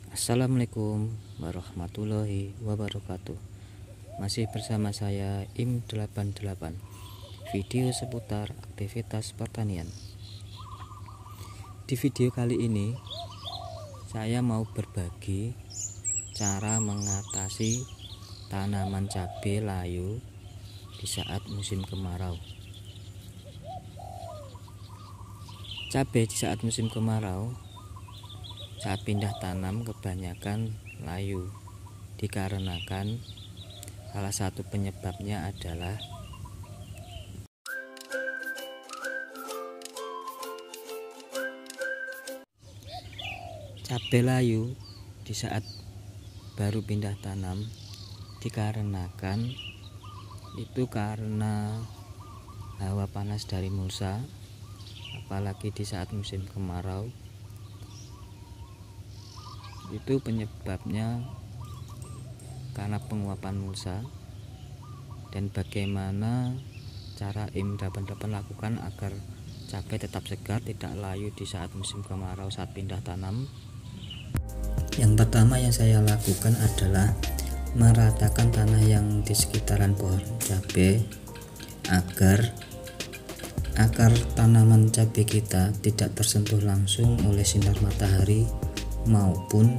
Assalamualaikum warahmatullahi wabarakatuh. Masih bersama saya Im88. Video seputar aktivitas pertanian. Di video kali ini saya mau berbagi cara mengatasi tanaman cabai layu di saat musim kemarau. Cabai di saat musim kemarau, saat pindah tanam kebanyakan layu, dikarenakan salah satu penyebabnya adalah cabai layu di saat baru pindah tanam, dikarenakan itu karena hawa panas dari mulsa, apalagi di saat musim kemarau. Itu penyebabnya karena penguapan mulsa. Dan bagaimana cara Im88 lakukan agar cabai tetap segar, tidak layu di saat musim kemarau saat pindah tanam? Yang pertama yang saya lakukan adalah meratakan tanah yang di sekitaran pohon cabai agar tanaman cabai kita tidak tersentuh langsung oleh sinar matahari maupun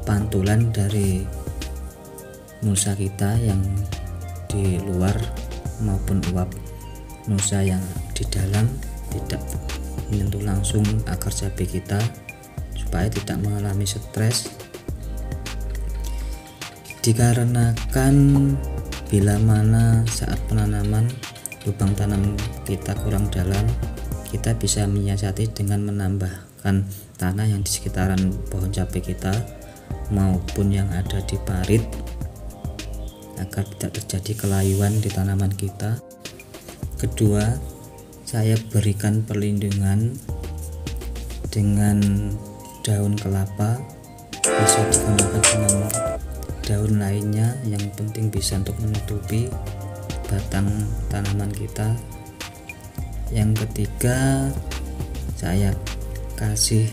pantulan dari mulsa kita yang di luar maupun uap mulsa yang di dalam tidak menyentuh langsung, agar cabai kita supaya tidak mengalami stres. Dikarenakan bila mana saat penanaman lubang tanam kita kurang dalam, kita bisa menyiasati dengan menambahkan tanah yang di sekitaran pohon cabai kita maupun yang ada di parit agar tidak terjadi kelayuan di tanaman kita. Kedua, saya berikan perlindungan dengan daun kelapa, bisa ditambahkan dengan daun lainnya, yang penting bisa untuk menutupi batang tanaman kita. Yang ketiga, saya kasih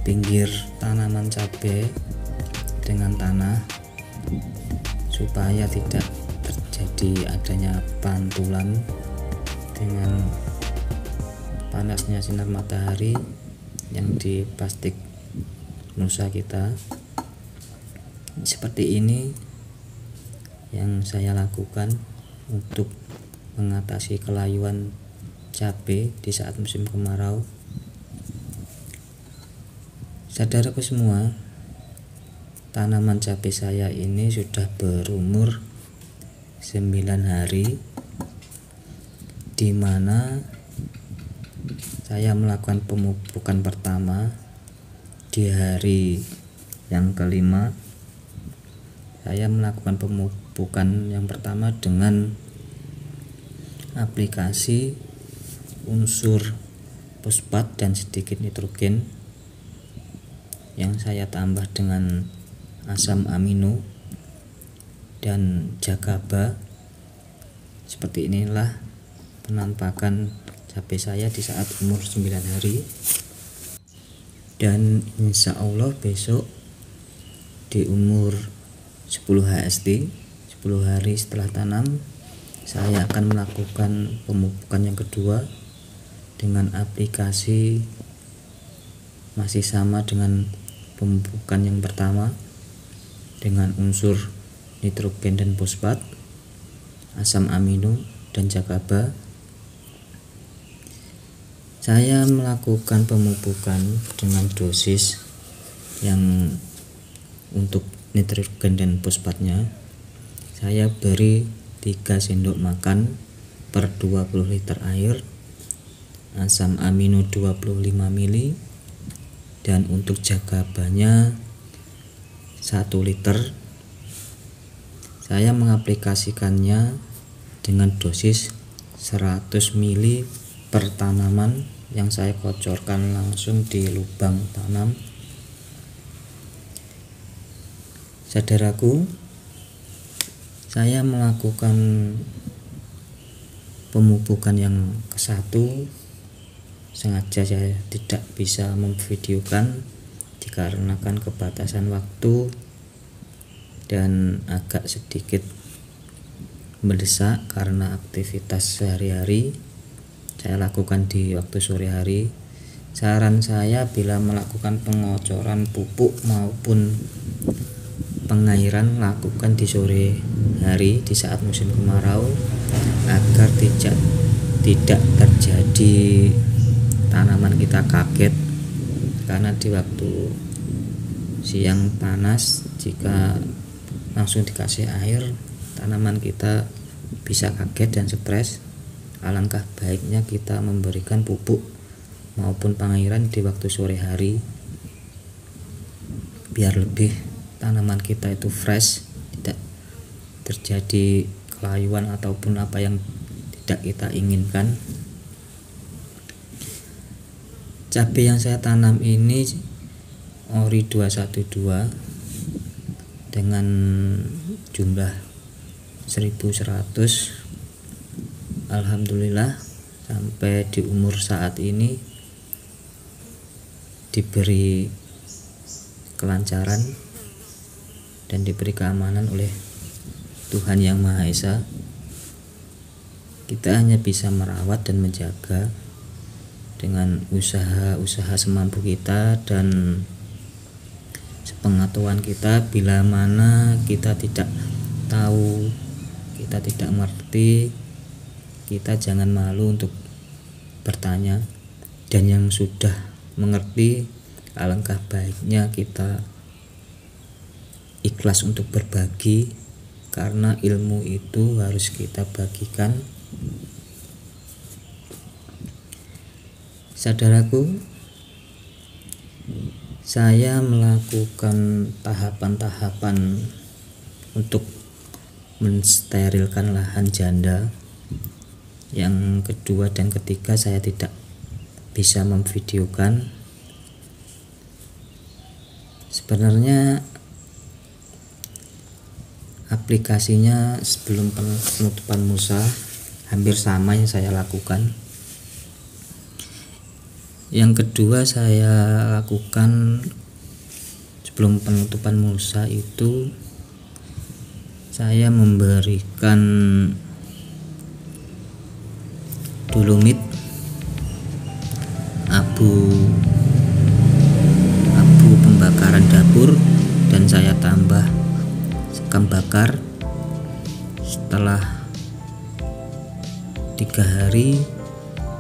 pinggir tanaman cabai dengan tanah supaya tidak terjadi adanya pantulan dengan panasnya sinar matahari yang di plastik mulsa kita. Seperti ini yang saya lakukan untuk mengatasi kelayuan cabai di saat musim kemarau. Saudaraku semua, tanaman cabai saya ini sudah berumur 9 hari, di mana saya melakukan pemupukan pertama di hari yang kelima. Saya melakukan pemupukan yang pertama dengan aplikasi unsur fosfat dan sedikit nitrogen yang saya tambah dengan asam amino dan jagaba. Seperti inilah penampakan cabai saya di saat umur 9 hari. Dan insya Allah besok di umur 10 HST, 10 hari setelah tanam, saya akan melakukan pemupukan yang kedua dengan aplikasi masih sama dengan pemupukan yang pertama, dengan unsur nitrogen dan fosfat, asam amino dan jagaba. Saya melakukan pemupukan dengan dosis yang untuk nitrogen dan fosfatnya saya beri 3 sendok makan per 20 liter air, asam amino 25 ml, dan untuk jagabanya 1 liter. Saya mengaplikasikannya dengan dosis 100 ml per tanaman yang saya kocorkan langsung di lubang tanam. Saudaraku, saya melakukan pemupukan yang ke-1 sengaja saya tidak bisa memvideokan dikarenakan kebatasan waktu dan agak sedikit mendesak karena aktivitas sehari-hari saya lakukan di waktu sore hari. Saran saya bila melakukan pengocoran pupuk maupun pengairan, lakukan di sore hari di saat musim kemarau agar tidak terjadi tanaman kita kaget, karena di waktu siang panas jika langsung dikasih air tanaman kita bisa kaget dan stres. Alangkah baiknya kita memberikan pupuk maupun pengairan di waktu sore hari biar lebih tanaman kita itu fresh, tidak terjadi kelayuan ataupun apa yang tidak kita inginkan. Cabai yang saya tanam ini ori 212 dengan jumlah 1100. Alhamdulillah sampai di umur saat ini diberi kelancaran dan diberi keamanan oleh Tuhan Yang Maha Esa. Kita hanya bisa merawat dan menjaga dengan usaha semampu kita dan sepengetahuan kita. Bila mana kita tidak tahu, kita tidak mengerti, kita jangan malu untuk bertanya, dan yang sudah mengerti alangkah baiknya kita ikhlas untuk berbagi, karena ilmu itu harus kita bagikan. Saudaraku, saya melakukan tahapan-tahapan untuk mensterilkan lahan janda. Yang kedua dan ketiga saya tidak bisa memvideokan. Sebenarnya aplikasinya sebelum penutupan mulsa hampir sama yang saya lakukan. Yang kedua saya lakukan sebelum penutupan mulsa itu saya memberikan dolomit, abu pembakaran dapur, dan saya tambah sekam bakar. Setelah 3 hari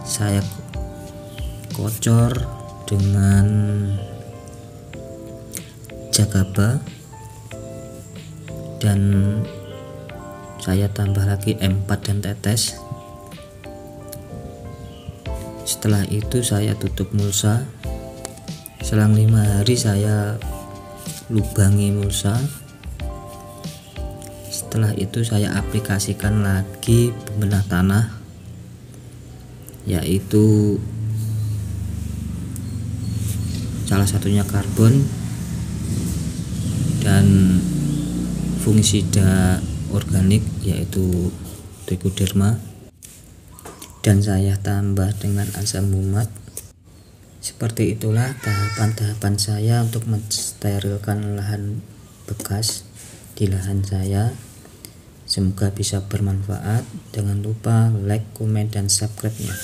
saya kocor dengan jagaba dan saya tambah lagi M4 dan tetes. Setelah itu saya tutup mulsa. Selang 5 hari saya lubangi mulsa. Setelah itu saya aplikasikan lagi pembenah tanah, yaitu salah satunya karbon dan fungisida organik yaitu trichoderma, dan saya tambah dengan asam humat. Seperti itulah tahapan-tahapan saya untuk mensterilkan lahan bekas di lahan saya. Semoga bisa bermanfaat. Jangan lupa like, komen, dan subscribe-nya.